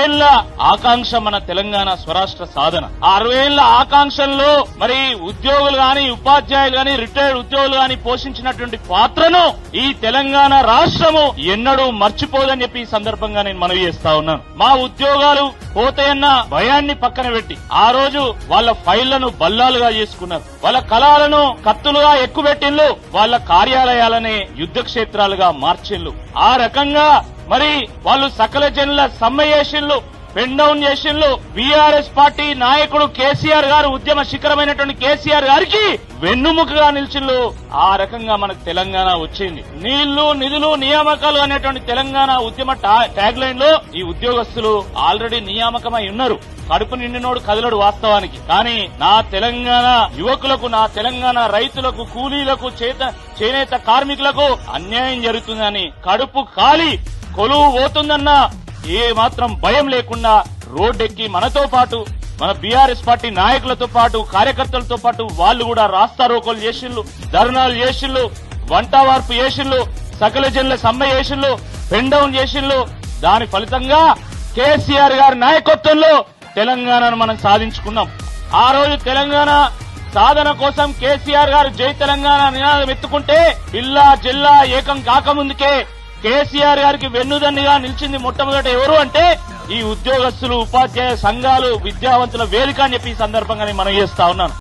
ఏళ్ల ఆకాంక్ష మన తెలంగాణ స్వరాష్ట్ర సాధన. ఆ 60 ఏళ్ల ఆకాంక్షల్లో మరి ఉద్యోగులు గాని, ఉపాధ్యాయులు గాని, రిటైర్డ్ ఉద్యోగులు గాని పోషించినటువంటి పాత్రను ఈ తెలంగాణ రాష్ట్రము ఎన్నడూ మర్చిపోదని చెప్పి ఈ సందర్భంగా నేను మనవి చేస్తా ఉన్నాను. మా ఉద్యోగాలు పోతాయన్న భయాన్ని పక్కన పెట్టి ఆ రోజు వాళ్ళ ఫైళ్లను బల్లాలుగా చేసుకున్నారు, వాళ్ళ కళాలను కత్తులుగా ఎక్కుబెట్టిండ్లు, వాళ్ళ కార్యాలయాలనే యుద్ధ క్షేత్రాలుగా మార్చిళ్లు. ఆ రకంగా మరి వాళ్ళు సకల జనుల సమ్మె చేసిళ్లు, పెన్ డౌన్ చేసిళ్లు. బీఆర్ఎస్ పార్టీ నాయకుడు కేసీఆర్ గారు, ఉద్యమ శిఖరమైనటువంటి కేసీఆర్ గారికి వెన్నుముకగా నిలిచిళ్లు. ఆ రకంగా మనకు తెలంగాణ వచ్చింది. నీళ్లు, నిధులు, నియామకాలు అనేటువంటి తెలంగాణ ఉద్యమ ట్యాగ్ లైన్ లో ఈ ఉద్యోగస్తులు ఆల్రెడీ నియామకమై ఉన్నారు. కడుపు నిండినోడు కదలడు వాస్తవానికి. కానీ నా తెలంగాణ యువకులకు, నా తెలంగాణ రైతులకు, కూలీలకు, చేనేత కార్మికులకు అన్యాయం జరుగుతుందని కడుపు కాలి కొలువు పోతుందన్న ఏ మాత్రం భయం లేకుండా రోడ్డెక్కి మనతో పాటు, మన బీఆర్ఎస్ పార్టీ నాయకులతో పాటు, కార్యకర్తలతో పాటు వాళ్ళు కూడా రాస్తారోకోలు చేసిళ్లు, ధర్నాలు చేసిళ్లు, వంటవార్పు చేసిళ్లు, సకల జనుల సమ్మె చేసిళ్లు, పెన్ డౌన్ చేసిళ్లు. దాని ఫలితంగా కేసీఆర్ గారి నాయకత్వంలో తెలంగాణను మనం సాధించుకున్నాం. ఆ రోజు తెలంగాణ సాధన కోసం కేసీఆర్ గారు జై తెలంగాణ నినాదం ఎత్తుకుంటే బిల్లా జిల్లా ఏకం కాకముందుకే కేసీఆర్ గారికి వెన్నుదన్నిగా నిలిచింది మొట్టమొదట ఎవరు అంటే ఈ ఉద్యోగస్తులు, ఉపాధ్యాయ సంఘాలు, విద్యావంతుల వేదిక అని చెప్పి ఈ సందర్భంగా నేను మనవి చేస్తా ఉన్నాను.